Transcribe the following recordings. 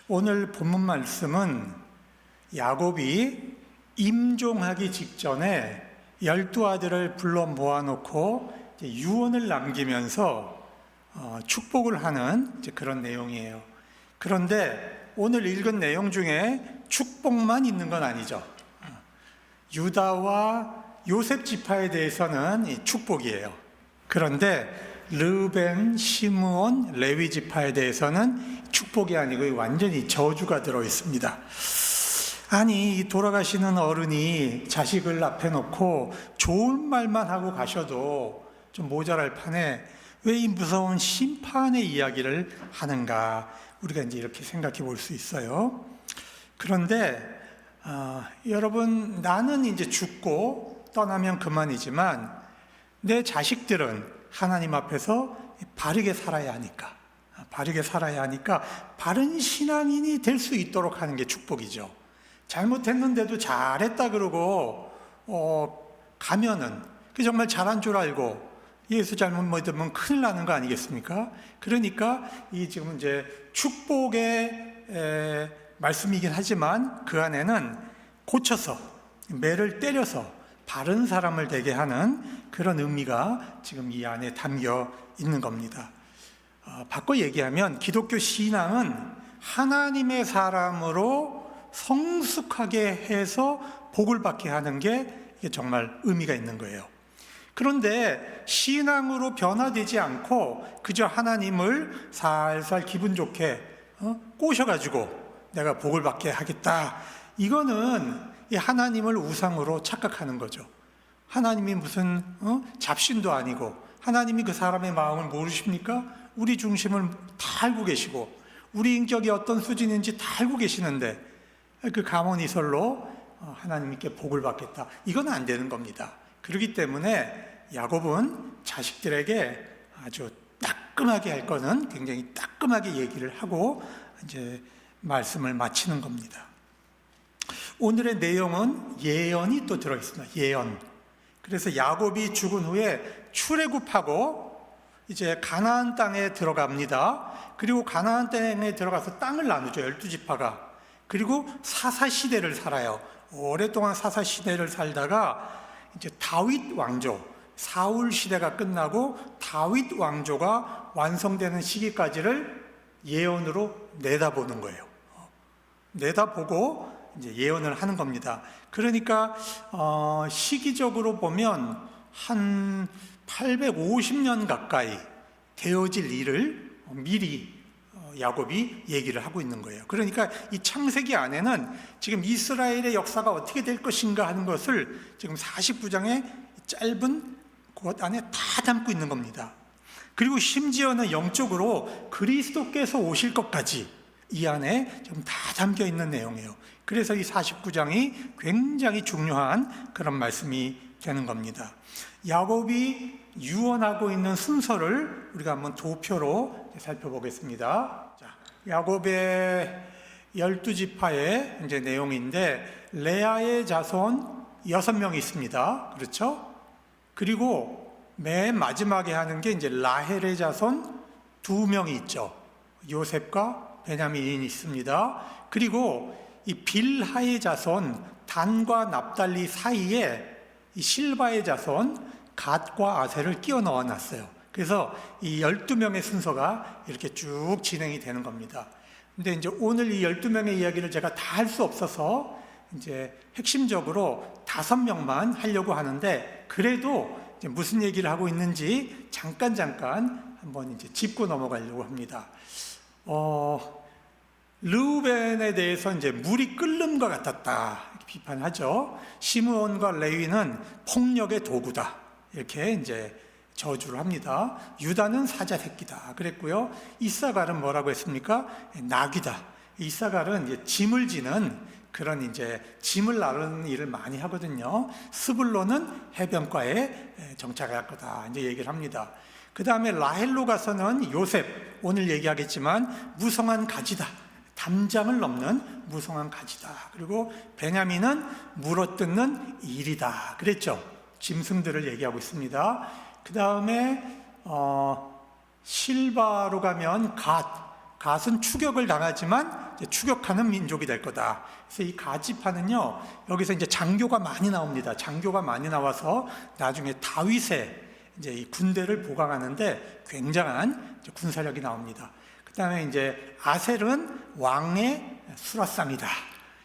오늘 본문 말씀은 야곱이 임종하기 직전에 12아들을 불러 모아놓고 유언을 남기면서 축복을 하는 그런 내용이에요. 그런데 오늘 읽은 내용 중에 축복만 있는 건 아니죠. 유다와 요셉 지파에 대해서는 축복이에요. 그런데 르벤, 시므온, 레위 지파에 대해서는 축복이 아니고 완전히 저주가 들어 있습니다. 아니, 이 돌아가시는 어른이 자식을 앞에 놓고 좋은 말만 하고 가셔도 좀 모자랄 판에 왜 이 무서운 심판의 이야기를 하는가, 우리가 이제 이렇게 생각해 볼 수 있어요. 그런데 여러분, 나는 이제 죽고 떠나면 그만이지만 내 자식들은 하나님 앞에서 바르게 살아야 하니까 바른 신앙인이 될 수 있도록 하는 게 축복이죠. 잘못했는데도 잘했다 그러고 가면은 그 정말 잘한 줄 알고 예수 잘못 믿으면 큰일 나는 거 아니겠습니까? 그러니까 이 지금 이제 축복의 말씀이긴 하지만 그 안에는 고쳐서 매를 때려서 바른 사람을 되게 하는 그런 의미가 지금 이 안에 담겨 있는 겁니다. 바꿔 얘기하면 기독교 신앙은 하나님의 사람으로 성숙하게 해서 복을 받게 하는 게 이게 정말 의미가 있는 거예요. 그런데 신앙으로 변화되지 않고 그저 하나님을 살살 기분 좋게 꼬셔가지고 내가 복을 받게 하겠다, 이거는 이 하나님을 우상으로 착각하는 거죠. 하나님이 무슨 잡신도 아니고, 하나님이 그 사람의 마음을 모르십니까? 우리 중심을 다 알고 계시고 우리 인격이 어떤 수준인지 다 알고 계시는데 그 가문이설로 하나님께 복을 받겠다, 이건 안 되는 겁니다. 그렇기 때문에 야곱은 자식들에게 아주 따끔하게 할 거는 굉장히 따끔하게 얘기를 하고 이제 말씀을 마치는 겁니다. 오늘의 내용은 예언이 또 들어있습니다. 예언. 그래서 야곱이 죽은 후에 출애굽하고 이제 가나안 땅에 들어갑니다. 그리고 가나안 땅에 들어가서 땅을 나누죠. 12지파가. 그리고 사사시대를 살아요. 오랫동안 사사시대를 살다가 이제 다윗 왕조, 사울 시대가 끝나고 다윗 왕조가 완성되는 시기까지를 예언으로 내다보는 거예요. 내다보고 이제 예언을 하는 겁니다. 그러니까 시기적으로 보면 한 850년 가까이 되어질 일을 미리 야곱이 얘기를 하고 있는 거예요. 그러니까 이 창세기 안에는 지금 이스라엘의 역사가 어떻게 될 것인가 하는 것을 지금 49장의 짧은 그 안에 다 담고 있는 겁니다. 그리고 심지어는 영적으로 그리스도께서 오실 것까지 이 안에 지금 다 담겨 있는 내용이에요. 그래서 이 49장이 굉장히 중요한 그런 말씀이 되는 겁니다. 야곱이 유언하고 있는 순서를 우리가 한번 도표로 살펴보겠습니다. 자, 야곱의 12지파의 이제 내용인데, 레아의 자손 6명이 있습니다. 그렇죠? 그리고 맨 마지막에 하는 게 이제 라헬의 자손 2명이 있죠. 요셉과 베냐민이 있습니다. 그리고 이 빌하의 자손 단과 납달리 사이에 이 실바의 자손 갓과 아셀을 끼워 넣어 놨어요. 그래서 이 12명의 순서가 이렇게 쭉 진행이 되는 겁니다. 근데 이제 오늘 이 12명의 이야기를 제가 다 할 수 없어서 이제 핵심적으로 5명만 하려고 하는데, 그래도 이제 무슨 얘기를 하고 있는지 잠깐 한번 이제 짚고 넘어가려고 합니다. 르우벤에 대해서 이제 물이 끓는 것 같았다, 이렇게 비판하죠. 시므온과 레위는 폭력의 도구다, 이렇게 이제 저주를 합니다. 유다는 사자 새끼다 그랬고요. 이사갈은 뭐라고 했습니까? 낙이다. 이사갈은 이제 짐을 지는 그런 이제 짐을 나르는 일을 많이 하거든요. 스불론은 해변가에 정착할 거다, 이제 얘기를 합니다. 그 다음에 라헬로 가서는 요셉, 오늘 얘기하겠지만 무성한 가지다, 담장을 넘는 무성한 가지다. 그리고 베냐민은 물어뜯는 일이다 그랬죠. 짐승들을 얘기하고 있습니다. 그 다음에 실바로 가면 갓은 추격을 당하지만 이제 추격하는 민족이 될 거다. 그래서 이 갓 지파는요, 여기서 이제 장교가 많이 나옵니다. 장교가 많이 나와서 나중에 다윗의 이제 이 군대를 보강하는데 굉장한 이제 군사력이 나옵니다. 그 다음에 이제 아셀은 왕의 수라상이다.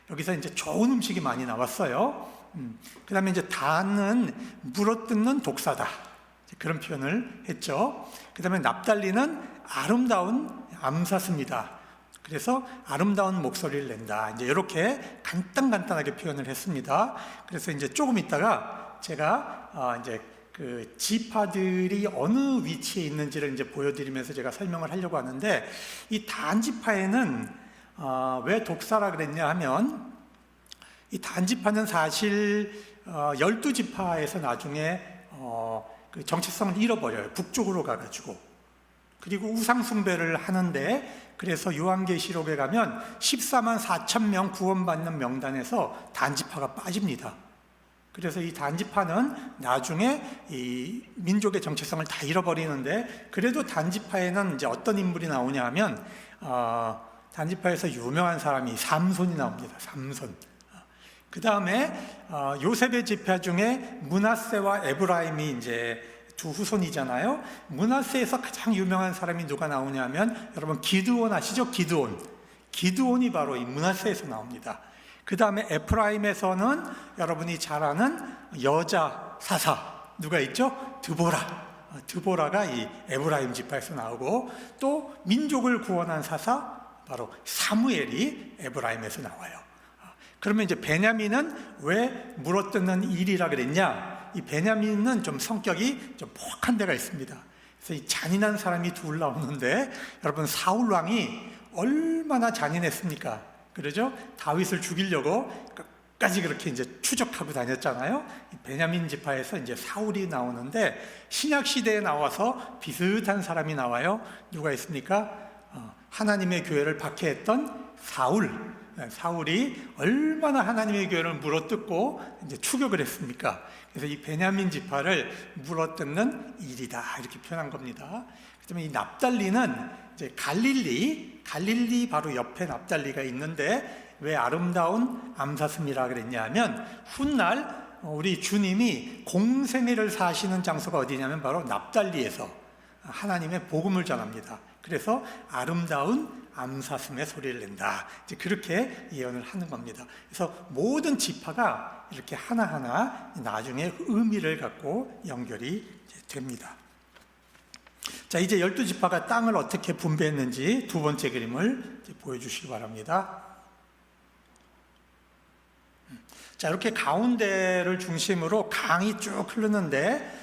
여기서 이제 좋은 음식이 많이 나왔어요. 그 다음에 이제 단은 물어뜯는 독사다. 그런 표현을 했죠. 그 다음에 납달리는 아름다운 암사스입니다. 그래서 아름다운 목소리를 낸다. 이제 이렇게 간단하게 표현을 했습니다. 그래서 이제 조금 있다가 제가 이제 그 지파들이 어느 위치에 있는지를 이제 보여드리면서 제가 설명을 하려고 하는데, 이 단 지파에는 왜 독사라 그랬냐 하면, 이 단 지파는 사실 12지파에서 나중에 그 정체성을 잃어버려요. 북쪽으로 가가지고. 그리고 우상숭배를 하는데, 그래서 요한계시록에 가면 14만 4천 명 구원받는 명단에서 단지파가 빠집니다. 그래서 이 단지파는 나중에 이 민족의 정체성을 다 잃어버리는데, 그래도 단지파에는 이제 어떤 인물이 나오냐 하면 단지파에서 유명한 사람이 삼손이 나옵니다. 삼손. 그 다음에 요셉의 지파 중에 므낫세와 에브라임이 이제 두 후손이잖아요. 므낫세에서 가장 유명한 사람이 누가 나오냐면, 여러분 기드온 아시죠? 기드온이 바로 이 므낫세에서 나옵니다. 그 다음에 에프라임에서는 여러분이 잘 아는 여자 사사 누가 있죠? 드보라가 이 에브라임 지파에서 나오고, 또 민족을 구원한 사사 바로 사무엘이 에브라임에서 나와요. 그러면 이제 베냐민은 왜 물어뜯는 일이라 그랬냐? 이 베냐민은 좀 성격이 좀 포악한 데가 있습니다. 그래서 이 잔인한 사람이 둘 나오는데, 여러분 사울 왕이 얼마나 잔인했습니까? 그러죠? 다윗을 죽이려고 끝까지 그렇게 이제 추적하고 다녔잖아요. 이 베냐민 지파에서 이제 사울이 나오는데, 신약 시대에 나와서 비슷한 사람이 나와요. 누가 있습니까? 하나님의 교회를 박해했던 사울이 얼마나 하나님의 교회를 물어뜯고 이제 추격을 했습니까? 그래서 이 베냐민 지파를 물어뜯는 일이다, 이렇게 표현한 겁니다. 그다음에 이 납달리는 이제 갈릴리 바로 옆에 납달리가 있는데, 왜 아름다운 암사슴이라 그랬냐면, 훗날 우리 주님이 공생애를 사시는 장소가 어디냐면 바로 납달리에서 하나님의 복음을 전합니다. 그래서 아름다운 암사슴의 소리를 낸다. 이제 그렇게 예언을 하는 겁니다. 그래서 모든 지파가 이렇게 하나하나 나중에 의미를 갖고 연결이 됩니다. 자, 이제 12지파가 땅을 어떻게 분배했는지 두 번째 그림을 보여주시기 바랍니다. 자, 이렇게 가운데를 중심으로 강이 쭉 흐르는데,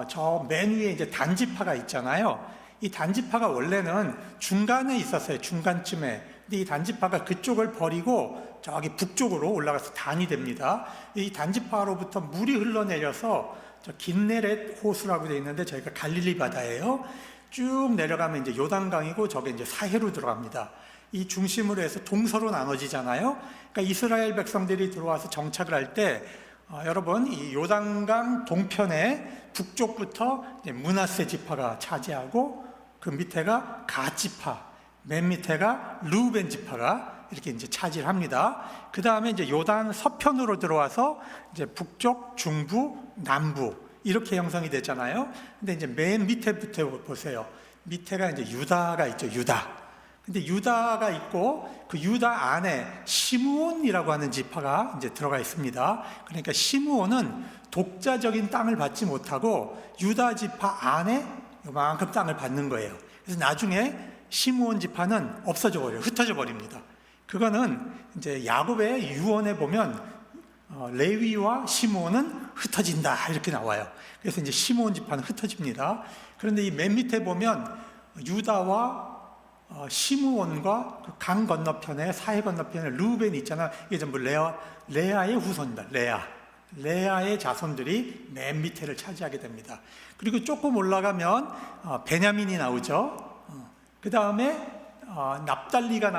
저 맨 위에 이제 단지파가 있잖아요. 이 단지파가 원래는 중간에 있었어요. 중간쯤에. 근데 이 단지파가 그쪽을 버리고 저기 북쪽으로 올라가서 단이 됩니다. 이 단지파로부터 물이 흘러내려서 저 긴네렛 호수라고 되어 있는데, 저희가 갈릴리 바다예요. 쭉 내려가면 이제 요단강이고, 저게 이제 사해로 들어갑니다. 이 중심으로 해서 동서로 나눠지잖아요. 그러니까 이스라엘 백성들이 들어와서 정착을 할 때, 여러분 이 요단강 동편에 북쪽부터 이제 므낫세 지파가 차지하고, 그 밑에가 갓 지파, 맨 밑에가 르우벤 지파가 이렇게 이제 차지를 합니다. 그 다음에 이제 요단 서편으로 들어와서 이제 북쪽, 중부, 남부 이렇게 형성이 되잖아요. 근데 이제 맨 밑에부터 보세요. 밑에가 이제 유다가 있죠. 근데 유다가 있고, 그 유다 안에 시므온이라고 하는 지파가 이제 들어가 있습니다. 그러니까 시므온은 독자적인 땅을 받지 못하고 유다 지파 안에 요만큼 땅을 받는 거예요. 그래서 나중에 시므온 지파는 없어져 버려요. 흩어져 버립니다. 그거는 이제 야곱의 유언에 보면 레위와 시므온은 흩어진다 이렇게 나와요. 그래서 이제 시므온 지파는 흩어집니다. 그런데 이 맨 밑에 보면 유다와 시므온과 그 강 건너편에, 사해 건너편에 르우벤이 있잖아. 이게 전부 레아의 후손입니다. 레아의 자손들이 맨 밑에를 차지하게 됩니다. 그리고 조금 올라가면 베냐민이 나오죠. 그 다음에 납달리가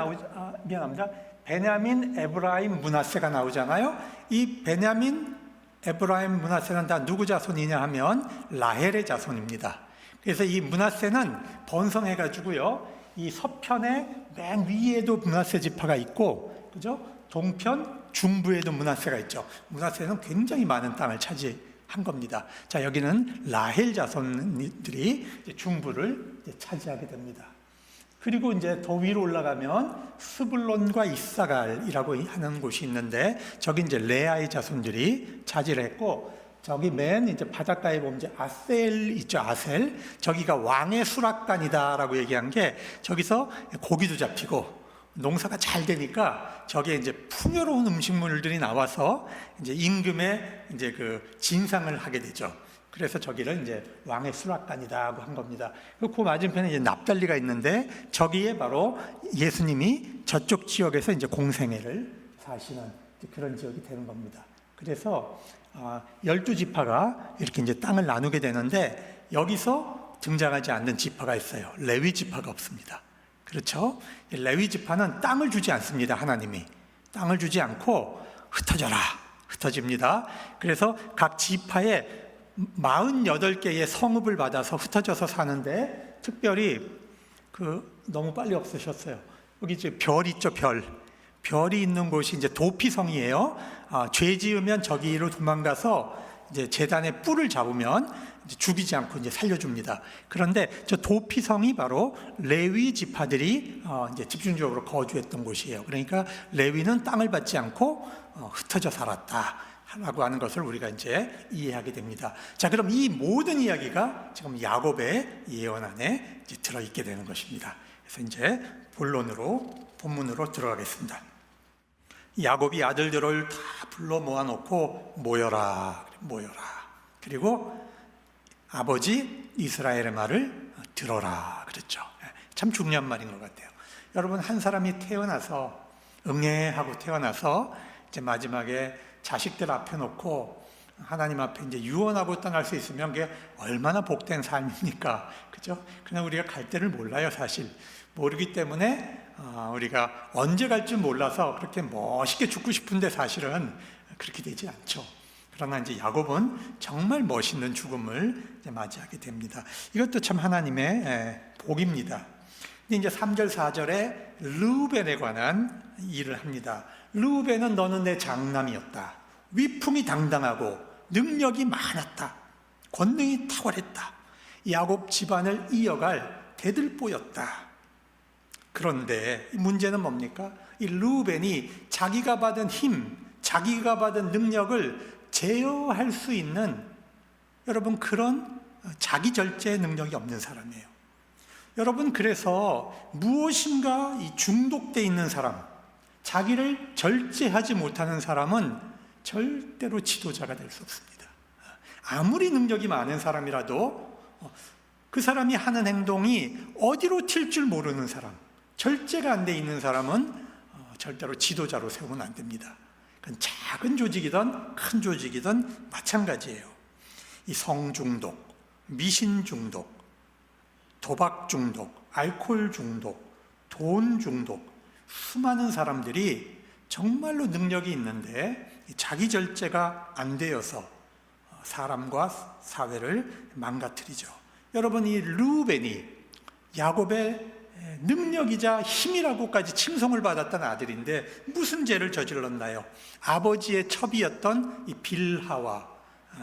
미안합니다. 베냐민, 에브라임, 므낫세가 나오잖아요. 이 베냐민, 에브라임, 므낫세는 다 누구 자손이냐 하면 라헬의 자손입니다. 그래서 이 므낫세는 번성해가지고요, 이 서편의 맨 위에도 므낫세 지파가 있고, 그죠? 동편 중부에도 므낫세가 있죠. 므낫세는 굉장히 많은 땅을 차지한 겁니다. 자, 여기는 라헬 자손들이 중부를 차지하게 됩니다. 그리고 이제 더 위로 올라가면 스불론과 이사갈이라고 하는 곳이 있는데, 저기 이제 레아의 자손들이 차지를 했고, 저기 맨 이제 바닷가에 보면 이제 아셀 있죠, 아셀. 저기가 왕의 수락관이다라고 얘기한 게, 저기서 고기도 잡히고 농사가 잘 되니까 저기에 이제 풍요로운 음식물들이 나와서 이제 임금의 이제 그 진상을 하게 되죠. 그래서 저기를 이제 왕의 수락관이다고 한 겁니다. 그 맞은편에 이제 납달리가 있는데, 저기에 바로 예수님이 저쪽 지역에서 이제 공생애를 사시는 그런 지역이 되는 겁니다. 그래서 12지파가 이렇게 이제 땅을 나누게 되는데, 여기서 등장하지 않는 지파가 있어요. 레위 지파가 없습니다. 그렇죠? 레위 지파는 땅을 주지 않습니다. 하나님이 땅을 주지 않고 흩어져라, 흩어집니다. 그래서 각 지파에 48개의 성읍을 받아서 흩어져서 사는데, 특별히 너무 빨리 없으셨어요. 여기 이제 별 있죠, 별이 있는 곳이 이제 도피성이에요. 죄 지으면 저기로 도망가서 이제 제단의 뿔을 잡으면 이제 죽이지 않고 이제 살려줍니다. 그런데 저 도피성이 바로 레위 지파들이 이제 집중적으로 거주했던 곳이에요. 그러니까 레위는 땅을 받지 않고 흩어져 살았다 라고 하는 것을 우리가 이제 이해하게 됩니다. 자, 그럼 이 모든 이야기가 지금 야곱의 예언 안에 이제 들어있게 되는 것입니다. 그래서 이제 본문으로 들어가겠습니다. 야곱이 아들들을 다 불러 모아놓고 모여라. 그리고 아버지 이스라엘의 말을 들어라 그랬죠. 참 중요한 말인 것 같아요. 여러분, 한 사람이 태어나서 응애하고 태어나서 이제 마지막에 자식들 앞에 놓고 하나님 앞에 이제 유언하고 떠날 수 있으면 그게 얼마나 복된 삶입니까? 그죠? 그냥 우리가 갈 때를 몰라요, 사실. 모르기 때문에 우리가 언제 갈 줄 몰라서 그렇게 멋있게 죽고 싶은데 사실은 그렇게 되지 않죠. 그러나 이제 야곱은 정말 멋있는 죽음을 이제 맞이하게 됩니다. 이것도 참 하나님의 복입니다. 근데 이제 3절, 4절에 르우벤에 관한 일을 합니다. 르우벤은 너는 내 장남이었다. 위풍이 당당하고 능력이 많았다. 권능이 탁월했다. 야곱 집안을 이어갈 대들보였다. 그런데 문제는 뭡니까? 이 르우벤이 자기가 받은 힘, 자기가 받은 능력을 제어할 수 있는, 여러분, 그런 자기 절제 능력이 없는 사람이에요. 여러분, 그래서 무엇인가 이 중독돼 있는 사람, 자기를 절제하지 못하는 사람은 절대로 지도자가 될 수 없습니다. 아무리 능력이 많은 사람이라도 그 사람이 하는 행동이 어디로 튈 줄 모르는 사람, 절제가 안 돼 있는 사람은 절대로 지도자로 세우면 안 됩니다. 그건 작은 조직이든 큰 조직이든 마찬가지예요. 이 성중독, 미신 중독, 도박 중독, 알코올 중독, 돈 중독, 수많은 사람들이 정말로 능력이 있는데 자기 절제가 안 되어서 사람과 사회를 망가뜨리죠. 여러분, 이 르우벤이 야곱의 능력이자 힘이라고까지 칭송을 받았던 아들인데 무슨 죄를 저질렀나요? 아버지의 첩이었던 이 빌하와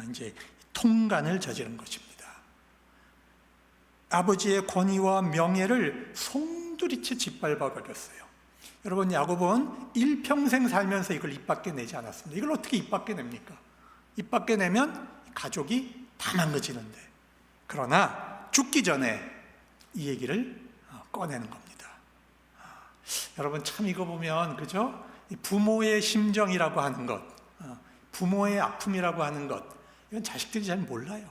이제 통간을 저지른 것입니다. 아버지의 권위와 명예를 송두리째 짓밟아 버렸어요. 여러분, 야곱은 일평생 살면서 이걸 입 밖에 내지 않았습니다. 이걸 어떻게 입 밖에 냅니까? 입 밖에 내면 가족이 다 망가지는데. 그러나 죽기 전에 이 얘기를 꺼내는 겁니다. 여러분, 참 이거 보면, 그죠? 부모의 심정이라고 하는 것, 부모의 아픔이라고 하는 것, 이건 자식들이 잘 몰라요.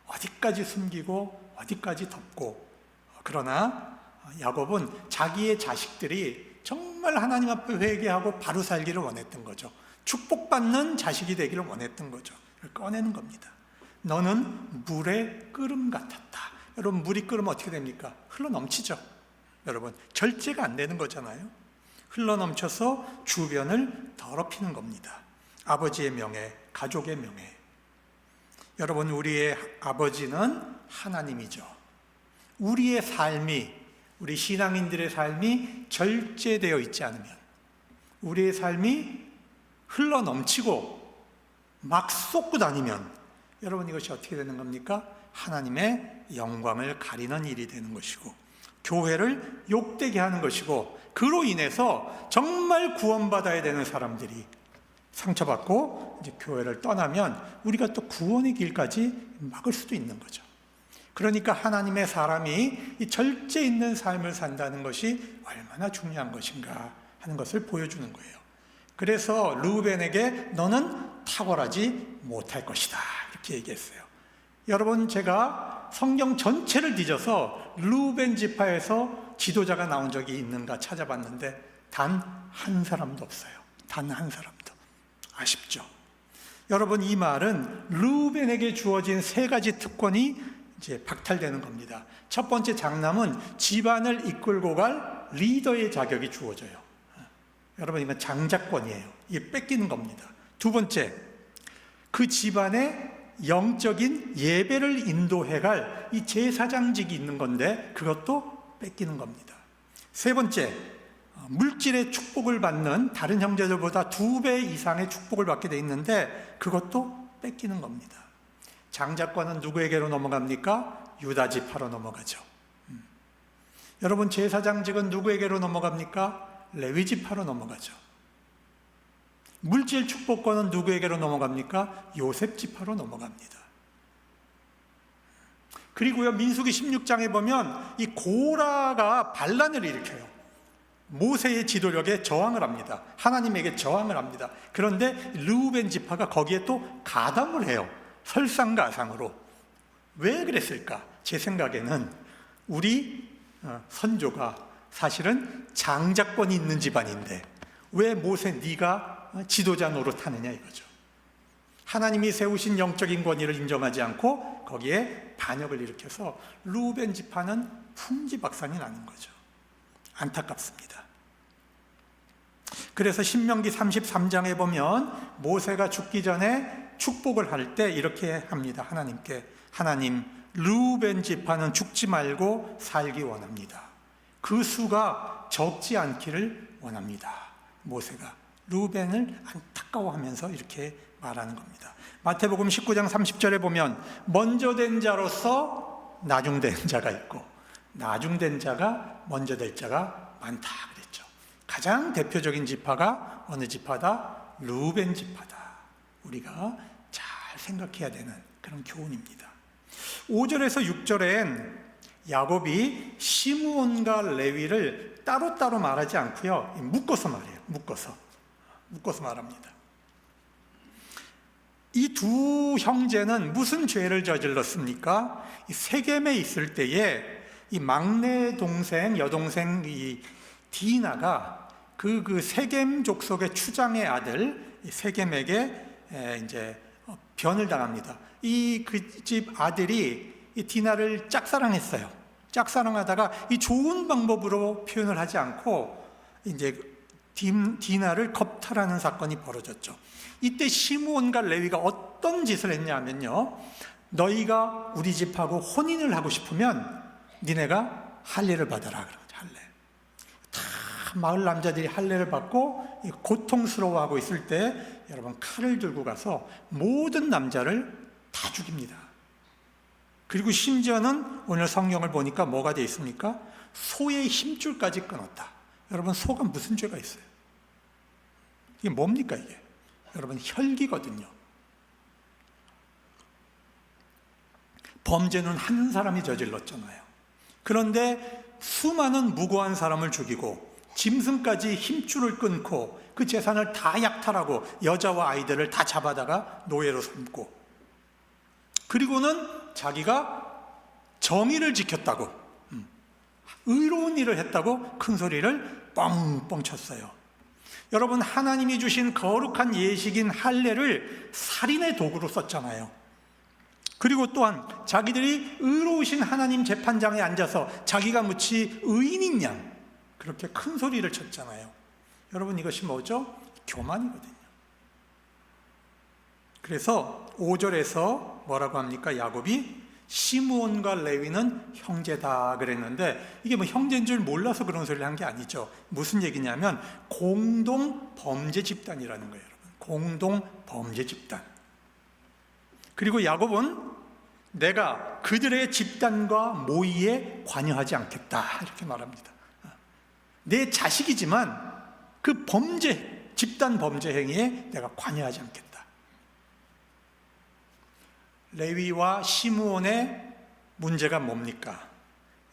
어디까지 숨기고 어디까지 덮고. 그러나 야곱은 자기의 자식들이 정말 하나님 앞에 회개하고 바로 살기를 원했던 거죠. 축복받는 자식이 되기를 원했던 거죠. 꺼내는 겁니다. 너는 물의 끓음 같았다. 여러분, 물이 끓으면 어떻게 됩니까? 흘러 넘치죠. 여러분, 절제가 안 되는 거잖아요. 흘러 넘쳐서 주변을 더럽히는 겁니다. 아버지의 명예, 가족의 명예. 여러분, 우리의 아버지는 하나님이죠. 우리의 삶이 우리 신앙인들의 삶이 절제되어 있지 않으면, 우리의 삶이 흘러 넘치고 막 쏟고 다니면 여러분 이것이 어떻게 되는 겁니까? 하나님의 영광을 가리는 일이 되는 것이고 교회를 욕되게 하는 것이고 그로 인해서 정말 구원받아야 되는 사람들이 상처받고 이제 교회를 떠나면 우리가 또 구원의 길까지 막을 수도 있는 거죠. 그러니까 하나님의 사람이 이 절제 있는 삶을 산다는 것이 얼마나 중요한 것인가 하는 것을 보여주는 거예요. 그래서 르우벤에게 너는 탁월하지 못할 것이다 이렇게 얘기했어요. 여러분 제가 성경 전체를 뒤져서 르우벤 지파에서 지도자가 나온 적이 있는가 찾아봤는데 단 한 사람도 없어요. 단 한 사람도. 아쉽죠. 여러분 이 말은 르우벤에게 주어진 세 가지 특권이 이제 박탈되는 겁니다. 첫 번째 장남은 집안을 이끌고 갈 리더의 자격이 주어져요. 여러분 이건 장자권이에요. 이게 뺏기는 겁니다. 두 번째, 그 집안의 영적인 예배를 인도해갈 이 제사장직이 있는 건데 그것도 뺏기는 겁니다. 세 번째, 물질의 축복을 받는 다른 형제들보다 2배 이상의 축복을 받게 돼 있는데 그것도 뺏기는 겁니다. 장자권은 누구에게로 넘어갑니까? 유다 지파로 넘어가죠. 여러분 제사장직은 누구에게로 넘어갑니까? 레위 지파로 넘어가죠. 물질 축복권은 누구에게로 넘어갑니까? 요셉 지파로 넘어갑니다. 그리고요 민수기 16장에 보면 이 고라가 반란을 일으켜요. 모세의 지도력에 저항을 합니다. 하나님에게 저항을 합니다. 그런데 르우벤 지파가 거기에 또 가담을 해요. 설상가상으로. 왜 그랬을까? 제 생각에는 우리 선조가 사실은 장자권이 있는 집안인데 왜 모세 네가 지도자 노릇하느냐 이거죠. 하나님이 세우신 영적인 권위를 인정하지 않고 거기에 반역을 일으켜서 르우벤 지파는 풍지박산이 나는 거죠. 안타깝습니다. 그래서 신명기 33장에 보면 모세가 죽기 전에 축복을 할 때 이렇게 합니다. 하나님께 하나님 르우벤 지파는 죽지 말고 살기 원합니다. 그 수가 적지 않기를 원합니다. 모세가 르우벤을 안타까워하면서 이렇게 말하는 겁니다. 마태복음 19장 30절에 보면 먼저 된 자로서 나중된 자가 있고 나중된 자가 먼저 될 자가 많다 그랬죠. 가장 대표적인 지파가 어느 지파다? 르우벤 지파다. 우리가 잘 생각해야 되는 그런 교훈입니다. 5절에서 6절엔 야곱이 시므온과 레위를 따로따로 말하지 않고요 묶어서 말해요. 묶어서 말합니다. 이 두 형제는 무슨 죄를 저질렀습니까? 이 세겜에 있을 때에 이 막내 동생, 여동생 이 디나가 그 세겜 족속의 추장의 아들 세겜에게 이제 변을 당합니다. 그 집 아들이 이 디나를 짝사랑했어요. 짝사랑하다가 이 좋은 방법으로 표현을 하지 않고 이제 디나를 겁탈하는 사건이 벌어졌죠. 이때 시므온과 레위가 어떤 짓을 했냐면요. 너희가 우리 집하고 혼인을 하고 싶으면 니네가 할례를 받아라. 할례. 다 마을 남자들이 할례를 받고 고통스러워하고 있을 때 여러분 칼을 들고 가서 모든 남자를 다 죽입니다. 그리고 심지어는 오늘 성경을 보니까 뭐가 되어 있습니까? 소의 힘줄까지 끊었다. 여러분 소가 무슨 죄가 있어요? 이게 뭡니까 이게? 여러분 혈기거든요. 범죄는 한 사람이 저질렀잖아요. 그런데 수많은 무고한 사람을 죽이고 짐승까지 힘줄을 끊고 그 재산을 다 약탈하고 여자와 아이들을 다 잡아다가 노예로 삼고 그리고는 자기가 정의를 지켰다고 의로운 일을 했다고 큰 소리를 뻥뻥 쳤어요. 여러분 하나님이 주신 거룩한 예식인 할례를 살인의 도구로 썼잖아요. 그리고 또한 자기들이 의로우신 하나님 재판장에 앉아서 자기가 무치 의인인 양 그렇게 큰 소리를 쳤잖아요. 여러분 이것이 뭐죠? 교만이거든요. 그래서 5절에서 뭐라고 합니까? 야곱이 시므온과 레위는 형제다 그랬는데 이게 뭐 형제인 줄 몰라서 그런 소리를 한 게 아니죠. 무슨 얘기냐면 공동 범죄 집단이라는 거예요, 여러분. 공동 범죄 집단. 그리고 야곱은 내가 그들의 집단과 모의에 관여하지 않겠다 이렇게 말합니다. 내 자식이지만 그 범죄, 집단 범죄 행위에 내가 관여하지 않겠다. 레위와 시므온의 문제가 뭡니까?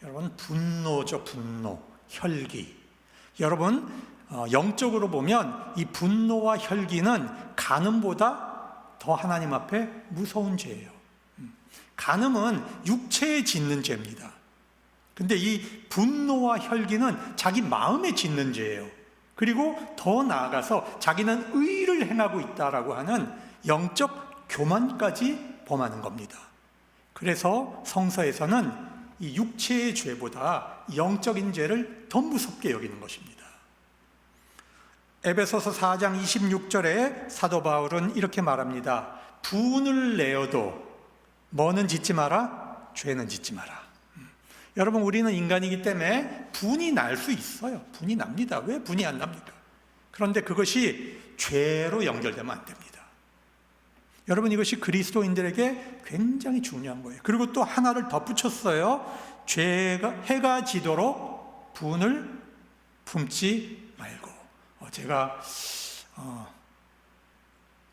여러분, 분노죠. 분노, 혈기. 여러분, 영적으로 보면 이 분노와 혈기는 간음보다 더 하나님 앞에 무서운 죄예요. 간음은 육체에 짓는 죄입니다. 근데 이 분노와 혈기는 자기 마음에 짓는 죄예요. 그리고 더 나아가서 자기는 의를 행하고 있다라고 하는 영적 교만까지 범하는 겁니다. 그래서 성서에서는 이 육체의 죄보다 영적인 죄를 더 무섭게 여기는 것입니다. 에베소서 4장 26절에 사도 바울은 이렇게 말합니다. 분을 내어도 뭐는 짓지 마라? 죄는 짓지 마라. 여러분, 우리는 인간이기 때문에 분이 날 수 있어요. 분이 납니다. 왜 분이 안 납니까? 그런데 그것이 죄로 연결되면 안 됩니다. 여러분, 이것이 그리스도인들에게 굉장히 중요한 거예요. 그리고 또 하나를 덧붙였어요. 해가 지도록 분을 품지 말고. 제가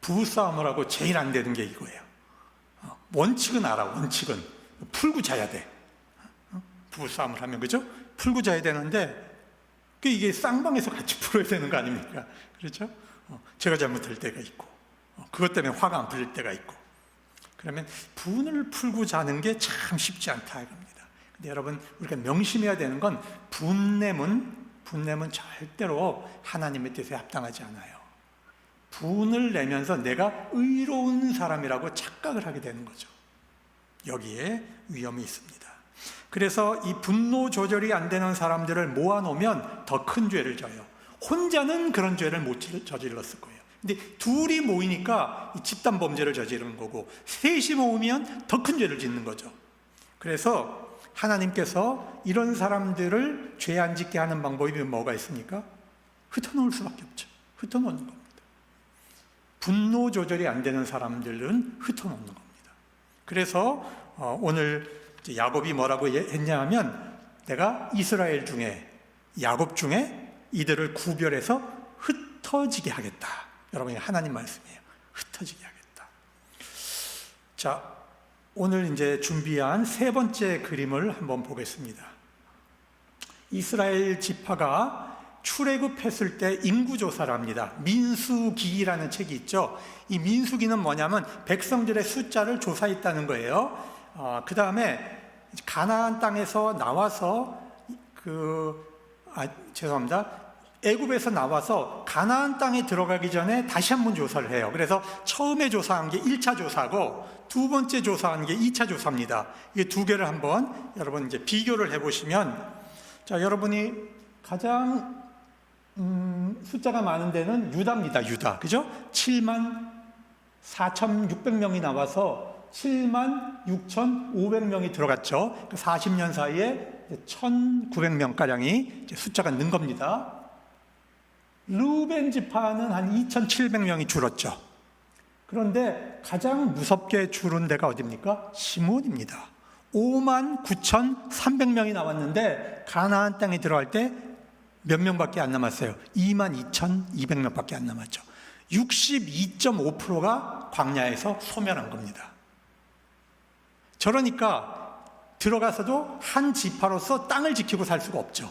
부부싸움을 하고 제일 안 되는 게 이거예요. 원칙은 알아. 원칙은 풀고 자야 돼. 부부싸움을 하면, 그죠? 풀고 자야 되는데 이게 쌍방에서 같이 풀어야 되는 거 아닙니까? 그렇죠? 제가 잘못할 때가 있고 그것 때문에 화가 안 풀릴 때가 있고, 그러면 분을 풀고 자는 게 참 쉽지 않다 이겁니다. 근데 여러분, 우리가 명심해야 되는 건 분냄은 절대로 하나님의 뜻에 합당하지 않아요. 분을 내면서 내가 의로운 사람이라고 착각을 하게 되는 거죠. 여기에 위험이 있습니다. 그래서 이 분노 조절이 안 되는 사람들을 모아놓으면 더 큰 죄를 져요. 혼자는 그런 죄를 못 저질렀을 거예요. 근데 둘이 모이니까 집단 범죄를 저지르는 거고, 셋이 모으면 더 큰 죄를 짓는 거죠. 그래서 하나님께서 이런 사람들을 죄 안 짓게 하는 방법이 뭐가 있습니까? 흩어놓을 수밖에 없죠. 흩어놓는 겁니다. 분노 조절이 안 되는 사람들은 흩어놓는 겁니다. 그래서 오늘 야곱이 뭐라고 했냐 하면, 내가 이스라엘 중에, 야곱 중에 이들을 구별해서 흩어지게 하겠다. 여러분이 하나님 말씀이에요. 흩어지게 하겠다. 자, 오늘 이제 준비한 세 번째 그림을 한번 보겠습니다. 이스라엘 지파가 출애굽했을 때 인구조사를 합니다. 민수기라는 책이 있죠. 이 민수기는 뭐냐면 백성들의 숫자를 조사했다는 거예요. 그 다음에 가나안 땅에서 나와서 애굽에서 나와서 가나안 땅에 들어가기 전에 다시 한번 조사를 해요. 그래서 처음에 조사한 게 1차 조사고 두 번째 조사한 게 2차 조사입니다. 이 두 개를 한번 여러분 이제 비교를 해보시면, 자, 여러분이 가장 숫자가 많은 데는 유다입니다. 유다, 그죠? 74,600명이 나와서 76,500명이 들어갔죠. 40년 사이에 1,900명가량이 숫자가 는 겁니다. 르우벤 지파는 한 2,700명이 줄었죠. 그런데 가장 무섭게 줄은 데가 어디입니까? 시므온입니다. 59,300명이 나왔는데 가나안 땅에 들어갈 때 몇 명밖에 안 남았어요? 22,200명밖에 안 남았죠. 62.5%가 광야에서 소멸한 겁니다. 저러니까 들어가서도 한 지파로서 땅을 지키고 살 수가 없죠.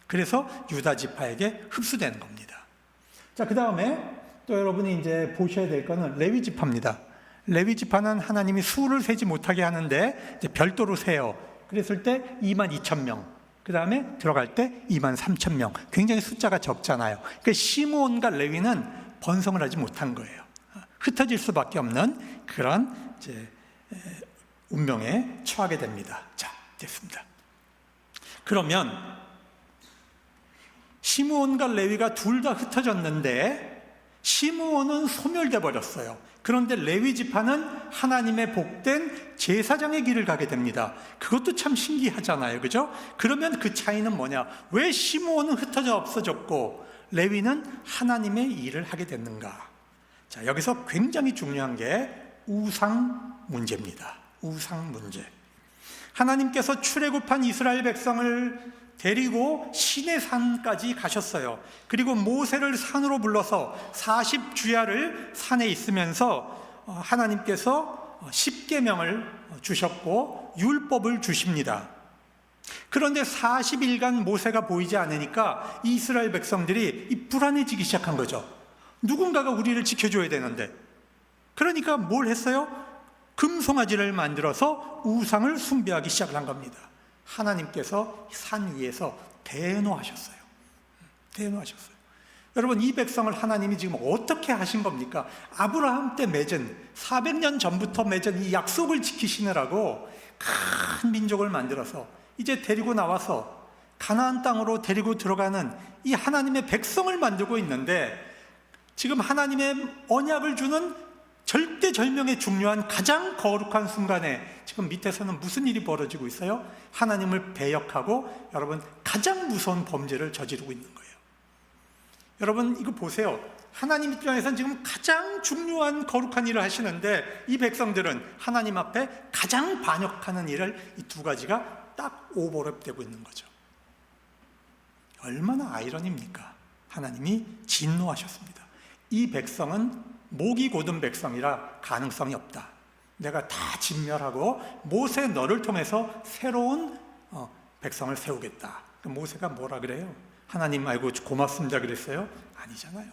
그래서 유다 지파에게 흡수되는 겁니다. 자, 그 다음에 또 여러분이 이제 보셔야 될 거는 레위 지파입니다. 레위 지파는 하나님이 수를 세지 못하게 하는데 이제 별도로 세요. 그랬을 때 22,000명. 그 다음에 들어갈 때 23,000명. 굉장히 숫자가 적잖아요. 그러니까 시므온과 레위는 번성을 하지 못한 거예요. 흩어질 수밖에 없는 그런 이제 운명에 처하게 됩니다. 자, 됐습니다. 그러면 시므온과 레위가 둘 다 흩어졌는데 시므온은 소멸돼 버렸어요. 그런데 레위 지파는 하나님의 복된 제사장의 길을 가게 됩니다. 그것도 참 신기하잖아요, 그죠? 그러면 그 차이는 뭐냐? 왜 시므온은 흩어져 없어졌고 레위는 하나님의 일을 하게 됐는가? 자, 여기서 굉장히 중요한 게 우상 문제입니다. 우상 문제. 하나님께서 출애굽한 이스라엘 백성을 데리고 시내 산까지 가셨어요. 그리고 모세를 산으로 불러서 40주야를 산에 있으면서 하나님께서 십계명을 주셨고 율법을 주십니다. 그런데 40일간 모세가 보이지 않으니까 이스라엘 백성들이 불안해지기 시작한 거죠. 누군가가 우리를 지켜줘야 되는데. 그러니까 뭘 했어요? 금송아지를 만들어서 우상을 숭배하기 시작을 한 겁니다. 하나님께서 산 위에서 대노하셨어요. 대노하셨어요. 여러분, 이 백성을 하나님이 지금 어떻게 하신 겁니까? 아브라함 때 맺은 400년 전부터 맺은 이 약속을 지키시느라고 큰 민족을 만들어서 이제 데리고 나와서 가나안 땅으로 데리고 들어가는 이 하나님의 백성을 만들고 있는데, 지금 하나님의 언약을 주는 절대절명의 중요한 가장 거룩한 순간에 지금 밑에서는 무슨 일이 벌어지고 있어요? 하나님을 배역하고 여러분 가장 무서운 범죄를 저지르고 있는 거예요. 여러분 이거 보세요. 하나님 입장에서는 지금 가장 중요한 거룩한 일을 하시는데 이 백성들은 하나님 앞에 가장 반역하는 일을 이 두 가지가 딱 오버랩되고 있는 거죠. 얼마나 아이러니입니까? 하나님이 진노하셨습니다. 이 백성은 목이 곧은 백성이라 가능성이 없다. 내가 다 진멸하고 모세 너를 통해서 새로운 백성을 세우겠다. 모세가 뭐라 그래요? 하나님 아이고 고맙습니다 그랬어요? 아니잖아요.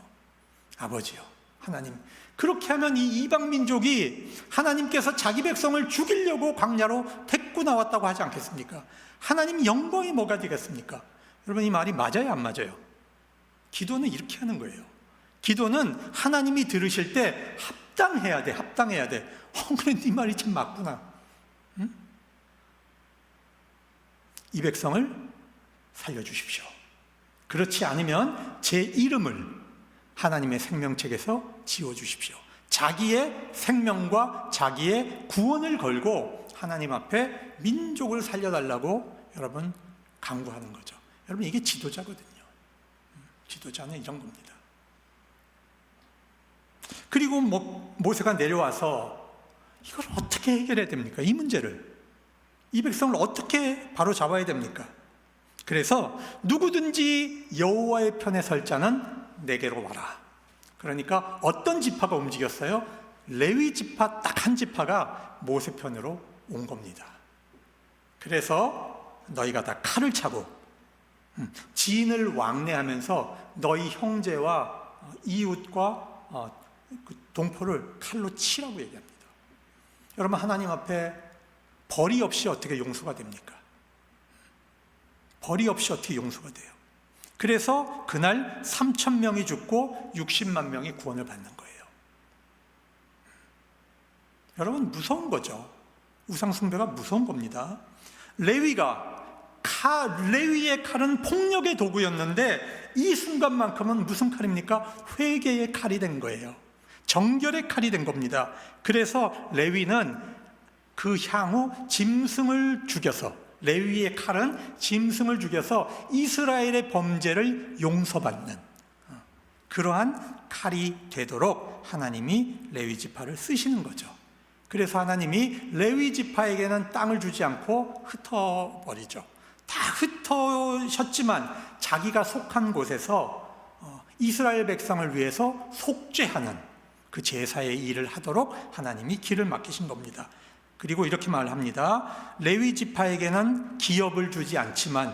아버지요 하나님, 그렇게 하면 이 이방 민족이 하나님께서 자기 백성을 죽이려고 광야로 데리고 나왔다고 하지 않겠습니까? 하나님 영광이 뭐가 되겠습니까? 여러분 이 말이 맞아요 안 맞아요? 기도는 이렇게 하는 거예요. 기도는 하나님이 들으실 때 합당해야 돼. 합당해야 돼. 그래 네 말이 참 맞구나. 응? 이 백성을 살려주십시오. 그렇지 않으면 제 이름을 하나님의 생명책에서 지워주십시오. 자기의 생명과 자기의 구원을 걸고 하나님 앞에 민족을 살려달라고 여러분 간구하는 거죠. 여러분 이게 지도자거든요. 지도자는 이런 겁니다. 그리고 모세가 내려와서 이걸 어떻게 해결해야 됩니까? 이 문제를, 이 백성을 어떻게 바로 잡아야 됩니까? 그래서 누구든지 여호와의 편에 설 자는 내게로 와라. 그러니까 어떤 지파가 움직였어요? 레위 지파 딱 한 지파가 모세 편으로 온 겁니다. 그래서 너희가 다 칼을 차고 지인을 왕래하면서 너희 형제와 이웃과 그 동포를 칼로 치라고 얘기합니다. 여러분 하나님 앞에 벌이 없이 어떻게 용서가 됩니까? 벌이 없이 어떻게 용서가 돼요? 그래서 그날 3,000명이 죽고 60만 명이 구원을 받는 거예요. 여러분 무서운 거죠. 우상숭배가 무서운 겁니다. 레위의 칼은 폭력의 도구였는데 이 순간만큼은 무슨 칼입니까? 회개의 칼이 된 거예요. 정결의 칼이 된 겁니다. 그래서 레위는 그 향후 짐승을 죽여서, 레위의 칼은 짐승을 죽여서 이스라엘의 범죄를 용서받는 그러한 칼이 되도록 하나님이 레위 지파를 쓰시는 거죠. 그래서 하나님이 레위 지파에게는 땅을 주지 않고 흩어버리죠. 다 흩어셨지만 자기가 속한 곳에서 이스라엘 백성을 위해서 속죄하는 그 제사의 일을 하도록 하나님이 길을 막히신 겁니다. 그리고 이렇게 말합니다. 레위 지파에게는 기업을 주지 않지만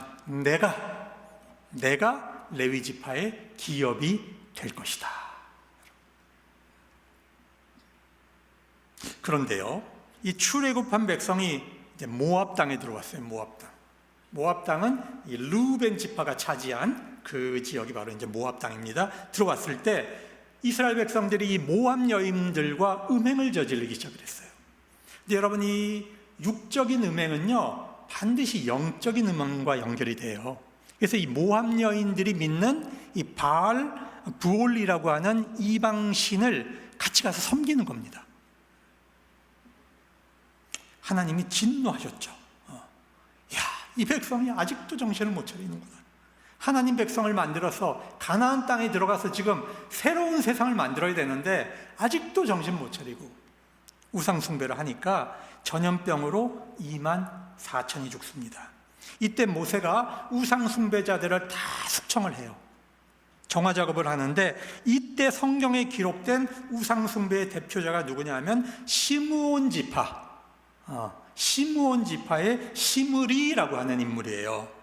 내가 레위 지파의 기업이 될 것이다. 그런데요, 이 출애굽한 백성이 이제 모압 땅에 들어왔어요. 모압 땅. 모압 땅은 이 르우벤 지파가 차지한 그 지역이 바로 이제 모압 땅입니다. 들어왔을 때 이스라엘 백성들이 이 모압 여인들과 음행을 저지르기 시작을 했어요. 근데 여러분 이 육적인 음행은요 반드시 영적인 음행과 연결이 돼요. 그래서 이 모압 여인들이 믿는 이 바알 부올리라고 하는 이방신을 같이 가서 섬기는 겁니다. 하나님이 진노하셨죠. 이 백성이 아직도 정신을 못 차리는구나. 하나님 백성을 만들어서 가나안 땅에 들어가서 지금 새로운 세상을 만들어야 되는데 아직도 정신 못 차리고 우상 숭배를 하니까 전염병으로 24,000이 죽습니다. 이때 모세가 우상 숭배자들을 다 숙청을 해요. 정화 작업을 하는데 이때 성경에 기록된 우상 숭배의 대표자가 누구냐 하면 시므온 지파, 시므온 지파의 시므리라고 하는 인물이에요.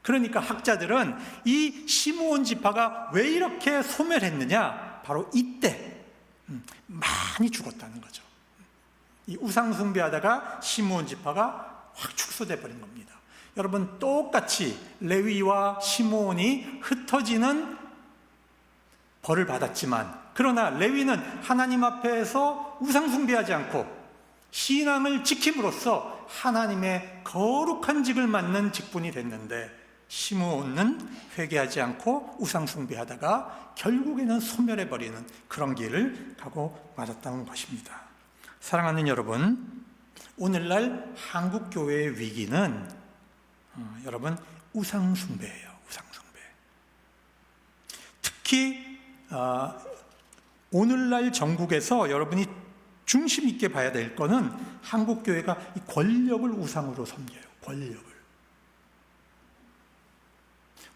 그러니까 학자들은 이 시므온 지파가 왜 이렇게 소멸했느냐, 바로 이때 많이 죽었다는 거죠. 이 우상 숭배하다가 시므온 지파가 확 축소돼 버린 겁니다. 여러분, 똑같이 레위와 시므온이 흩어지는 벌을 받았지만, 그러나 레위는 하나님 앞에서 우상 숭배하지 않고 신앙을 지킴으로써 하나님의 거룩한 직을 맡는 직분이 됐는데, 시므온은 회개하지 않고 우상 숭배하다가 결국에는 소멸해버리는 그런 길을 가고 말았다는 것입니다. 사랑하는 여러분, 오늘날 한국교회의 위기는 여러분 우상 숭배예요. 우상 숭배. 특히 오늘날 전국에서 여러분이 중심 있게 봐야 될 거는 한국교회가 이 권력을 우상으로 섬겨요.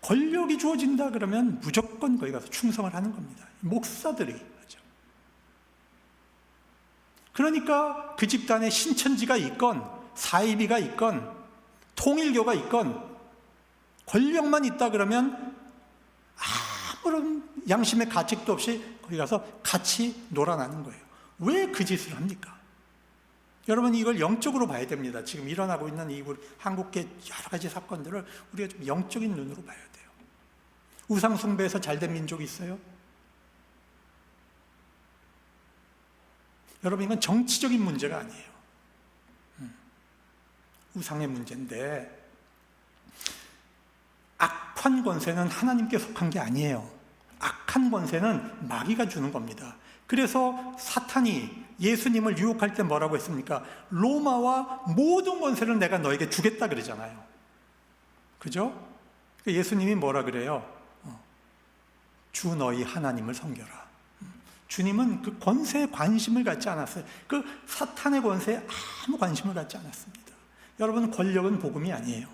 권력이 주어진다 그러면 무조건 거기 가서 충성을 하는 겁니다. 목사들이 하죠. 그러니까 그 집단에 신천지가 있건 사이비가 있건 통일교가 있건 권력만 있다 그러면 아무런 양심의 가책도 없이 거기 가서 같이 놀아나는 거예요. 왜 그 짓을 합니까? 여러분, 이걸 영적으로 봐야 됩니다. 지금 일어나고 있는 이 한국계 여러 가지 사건들을 우리가 좀 영적인 눈으로 봐야 돼요. 우상 숭배에서 잘된 민족이 있어요? 여러분, 이건 정치적인 문제가 아니에요. 우상의 문제인데, 악한 권세는 하나님께 속한 게 아니에요. 악한 권세는 마귀가 주는 겁니다. 그래서 사탄이 예수님을 유혹할 때 뭐라고 했습니까? 로마와 모든 권세를 내가 너에게 주겠다 그러잖아요. 그죠? 예수님이 뭐라 그래요? 주 너희 하나님을 섬겨라. 주님은 그 권세에 관심을 갖지 않았어요. 그 사탄의 권세에 아무 관심을 갖지 않았습니다. 여러분, 권력은 복음이 아니에요.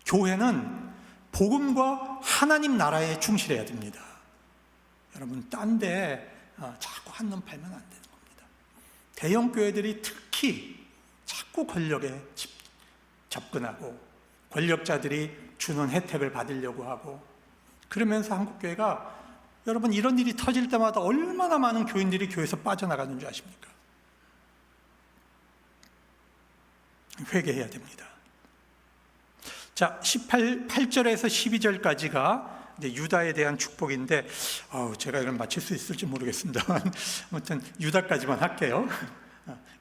교회는 복음과 하나님 나라에 충실해야 됩니다. 여러분, 딴 데 자꾸 한눈 팔면 안 되는 겁니다. 대형 교회들이 특히 자꾸 권력에 접근하고 권력자들이 주는 혜택을 받으려고 하고, 그러면서 한국교회가 여러분 이런 일이 터질 때마다 얼마나 많은 교인들이 교회에서 빠져나가는 줄 아십니까? 회개해야 됩니다. 자, 8절에서 12절까지가 이제 유다에 대한 축복인데, 제가 이걸 마칠 수 있을지 모르겠습니다만 아무튼 유다까지만 할게요.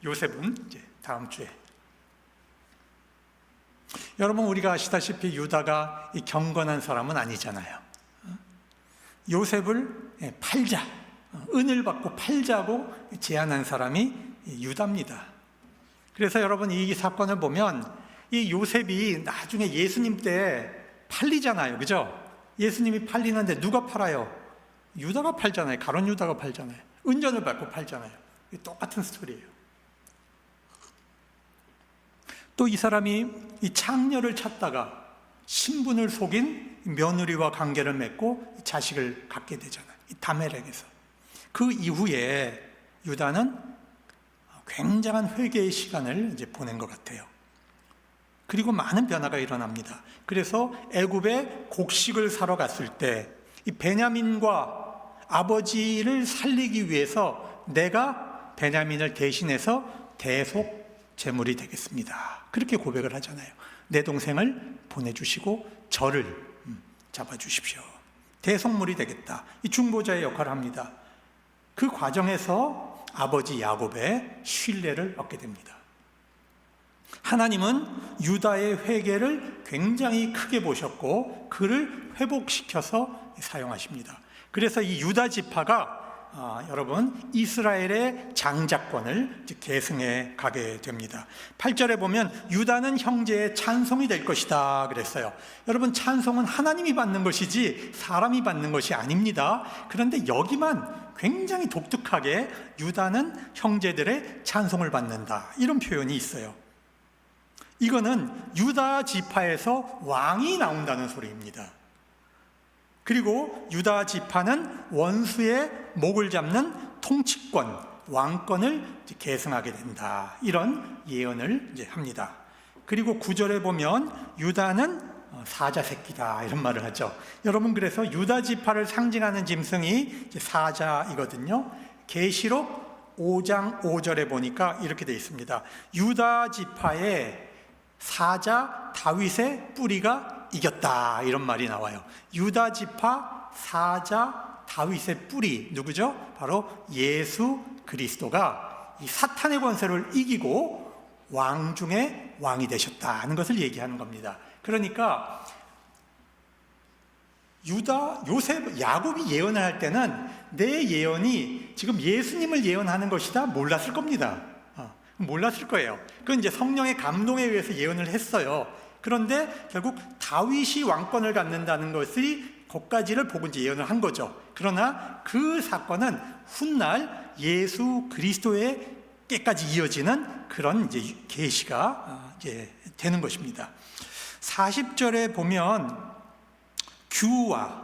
요셉은 이제 다음 주에. 여러분, 우리가 아시다시피 유다가 이 경건한 사람은 아니잖아요. 요셉을 팔자, 은을 받고 팔자고 제안한 사람이 유다입니다. 그래서 여러분, 이 사건을 보면 이 요셉이 나중에 예수님 때 팔리잖아요. 그죠? 예수님이 팔리는데 누가 팔아요? 유다가 팔잖아요. 가룟 유다가 팔잖아요. 은전을 받고 팔잖아요. 똑같은 스토리예요. 또 이 사람이 이 창녀를 찾다가 신분을 속인 며느리와 관계를 맺고 자식을 갖게 되잖아요. 이 다멜렉에서. 그 이후에 유다는 굉장한 회개의 시간을 이제 보낸 것 같아요. 그리고 많은 변화가 일어납니다. 그래서 애굽에 곡식을 사러 갔을 때 이 베냐민과 아버지를 살리기 위해서 내가 베냐민을 대신해서 대속 제물이 되겠습니다. 그렇게 고백을 하잖아요. 내 동생을 보내주시고 저를 잡아주십시오. 대속물이 되겠다. 이 중보자의 역할을 합니다. 그 과정에서 아버지 야곱의 신뢰를 얻게 됩니다. 하나님은 유다의 회개를 굉장히 크게 보셨고 그를 회복시켜서 사용하십니다. 그래서 이 유다 지파가 여러분 이스라엘의 장자권을 계승해 가게 됩니다. 8절에 보면 유다는 형제의 찬송이 될 것이다 그랬어요. 여러분, 찬송은 하나님이 받는 것이지 사람이 받는 것이 아닙니다. 그런데 여기만 굉장히 독특하게 유다는 형제들의 찬송을 받는다, 이런 표현이 있어요. 이거는 유다 지파에서 왕이 나온다는 소리입니다. 그리고 유다 지파는 원수의 목을 잡는 통치권, 왕권을 계승하게 된다, 이런 예언을 이제 합니다. 그리고 9절에 보면 유다는 사자 새끼다, 이런 말을 하죠. 여러분, 그래서 유다 지파를 상징하는 짐승이 사자이거든요. 계시록 5장 5절에 보니까 이렇게 되어 있습니다. 유다 지파의 사자 다윗의 뿌리가 이겼다, 이런 말이 나와요. 유다 지파 사자 다윗의 뿌리, 누구죠? 바로 예수 그리스도가 이 사탄의 권세를 이기고 왕 중에 왕이 되셨다는 것을 얘기하는 겁니다. 그러니까 야곱이 예언을 할 때는 내 예언이 지금 예수님을 예언하는 것이다 몰랐을 겁니다. 몰랐을 거예요. 그건 이제 성령의 감동에 의해서 예언을 했어요. 그런데 결국 다윗이 왕권을 갖는다는 것이 거기까지를 보고 이제 예언을 한 거죠. 그러나 그 사건은 훗날 예수 그리스도에게까지 이어지는 그런 이제 계시가 이제 되는 것입니다. 40절에 보면 규와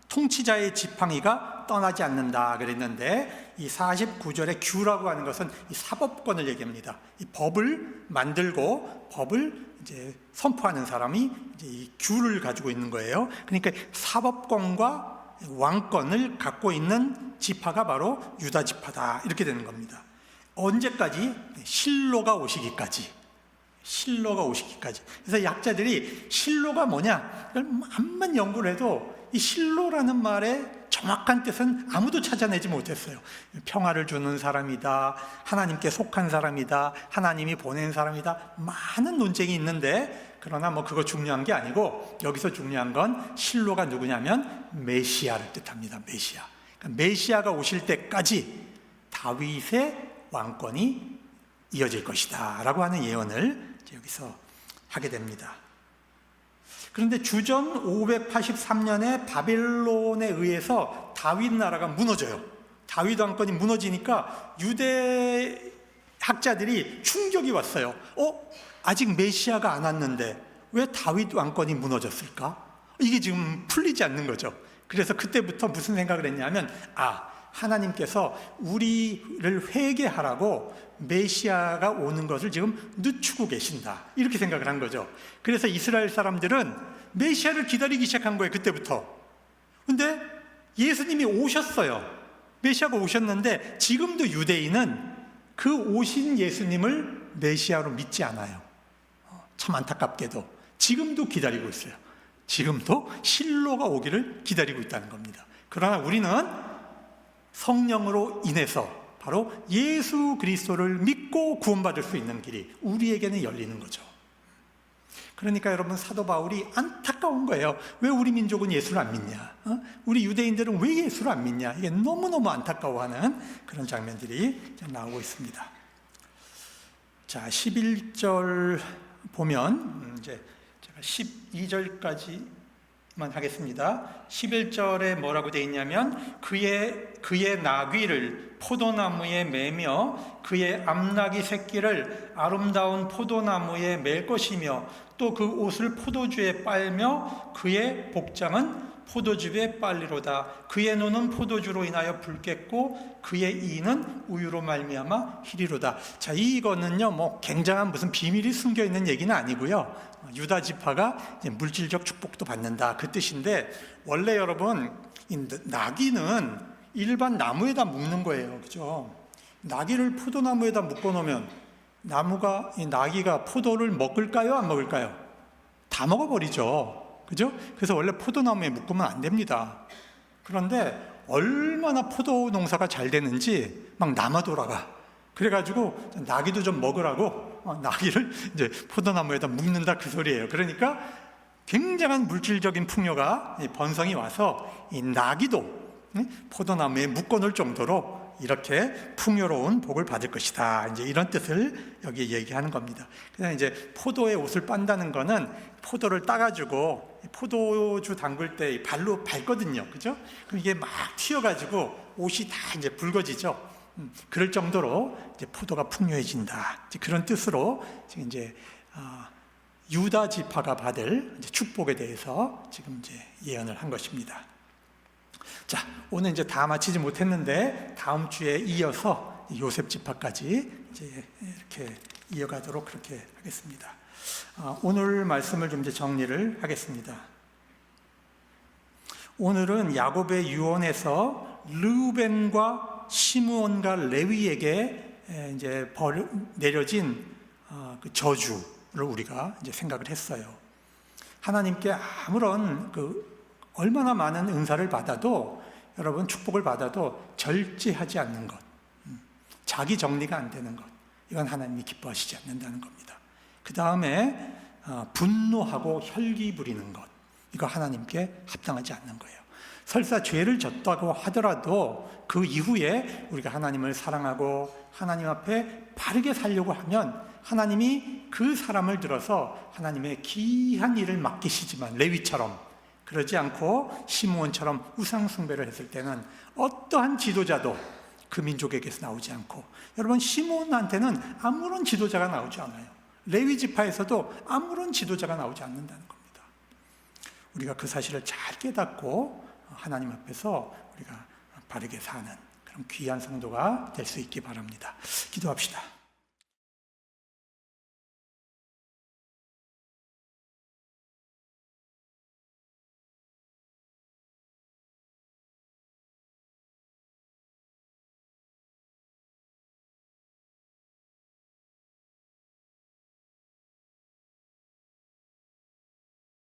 통치자의 지팡이가 떠나지 않는다 그랬는데, 이 49절의 규라고 하는 것은 이 사법권을 얘기합니다. 이 법을 만들고 법을 이제 선포하는 사람이 이제 이 규를 가지고 있는 거예요. 그러니까 사법권과 왕권을 갖고 있는 지파가 바로 유다 지파다, 이렇게 되는 겁니다. 언제까지? 실로가 오시기까지. 그래서 약자들이 실로가 뭐냐, 한번 연구를 해도 이 실로라는 말의 정확한 뜻은 아무도 찾아내지 못했어요. 평화를 주는 사람이다, 하나님께 속한 사람이다, 하나님이 보낸 사람이다, 많은 논쟁이 있는데, 그러나 그거 중요한 게 아니고 여기서 중요한 건 실로가 누구냐면 메시아를 뜻합니다. 메시아. 그러니까 메시아가 오실 때까지 다윗의 왕권이 이어질 것이다 라고 하는 예언을 여기서 하게 됩니다. 그런데 주전 583년에 바벨론에 의해서 다윗 나라가 무너져요. 다윗 왕권이 무너지니까 유대 학자들이 충격이 왔어요. 아직 메시아가 안 왔는데 왜 다윗 왕권이 무너졌을까? 이게 지금 풀리지 않는 거죠. 그래서 그때부터 무슨 생각을 했냐면, 하나님께서 우리를 회개하라고 메시아가 오는 것을 지금 늦추고 계신다, 이렇게 생각을 한 거죠. 그래서 이스라엘 사람들은 메시아를 기다리기 시작한 거예요, 그때부터. 근데 예수님이 오셨어요. 메시아가 오셨는데 지금도 유대인은 그 오신 예수님을 메시아로 믿지 않아요. 참 안타깝게도 지금도 기다리고 있어요. 지금도 실로가 오기를 기다리고 있다는 겁니다. 그러나 우리는 성령으로 인해서 바로 예수 그리스도를 믿고 구원받을 수 있는 길이 우리에게는 열리는 거죠. 그러니까 여러분, 사도 바울이 안타까운 거예요. 왜 우리 민족은 예수를 안 믿냐? 우리 유대인들은 왜 예수를 안 믿냐? 이게 너무너무 안타까워하는 그런 장면들이 나오고 있습니다. 자, 11절 보면 이제 제가 12절까지만 하겠습니다. 11절에 뭐라고 되어 있냐면, 그의 나귀를 포도나무에 매며 그의 암나귀 새끼를 아름다운 포도나무에 맬 것이며, 또 그 옷을 포도주에 빨며 그의 복장은 포도주에 빨리로다. 그의 눈은 포도주로 인하여 붉겠고 그의 이는 우유로 말미암아 희리로다. 자, 이거는요 굉장한 무슨 비밀이 숨겨 있는 얘기는 아니고요, 유다 지파가 물질적 축복도 받는다, 그 뜻인데, 원래 여러분 이 나귀는 일반 나무에다 묶는 거예요, 그죠? 나귀를 포도나무에다 묶어 놓으면 이 나귀가 포도를 먹을까요, 안 먹을까요? 다 먹어버리죠, 그죠? 그래서 원래 포도나무에 묶으면 안 됩니다. 그런데 얼마나 포도 농사가 잘 되는지 막 남아 돌아가. 그래가지고 나귀도 좀 먹으라고 나귀를 이제 포도나무에다 묶는다, 그 소리예요. 그러니까 굉장한 물질적인 풍요가 번성이 와서 이 나귀도 포도나무에 묶어놓을 정도로 이렇게 풍요로운 복을 받을 것이다. 이제 이런 뜻을 여기 얘기하는 겁니다. 그냥 이제 포도의 옷을 빤다는 거는 포도를 따가지고 포도주 담글 때 발로 밟거든요. 그죠? 그럼 이게 막 튀어가지고 옷이 다 이제 붉어지죠. 그럴 정도로 이제 포도가 풍요해진다. 이제 그런 뜻으로 지금 이제 유다 지파가 받을 이제 축복에 대해서 지금 이제 예언을 한 것입니다. 자, 오늘 이제 다 마치지 못했는데 다음 주에 이어서 요셉 지파까지 이제 이렇게 이어가도록 그렇게 하겠습니다. 오늘 말씀을 좀 이제 정리를 하겠습니다. 오늘은 야곱의 유언에서 르우벤과 시므온과 레위에게 이제 내려진 그 저주를 우리가 이제 생각을 했어요. 하나님께 아무런 얼마나 많은 은사를 받아도 여러분 축복을 받아도 절제하지 않는 것, 자기 정리가 안 되는 것, 이건 하나님이 기뻐하시지 않는다는 겁니다. 그 다음에 분노하고 혈기 부리는 것, 이거 하나님께 합당하지 않는 거예요. 설사 죄를 졌다고 하더라도 그 이후에 우리가 하나님을 사랑하고 하나님 앞에 바르게 살려고 하면 하나님이 그 사람을 들어서 하나님의 귀한 일을 맡기시지만 레위처럼 그러지 않고 시므온처럼 우상 숭배를 했을 때는 어떠한 지도자도 그 민족에게서 나오지 않고, 여러분 시므온한테는 아무런 지도자가 나오지 않아요. 레위 지파에서도 아무런 지도자가 나오지 않는다는 겁니다. 우리가 그 사실을 잘 깨닫고 하나님 앞에서 우리가 바르게 사는 그런 귀한 성도가 될 수 있기 바랍니다. 기도합시다.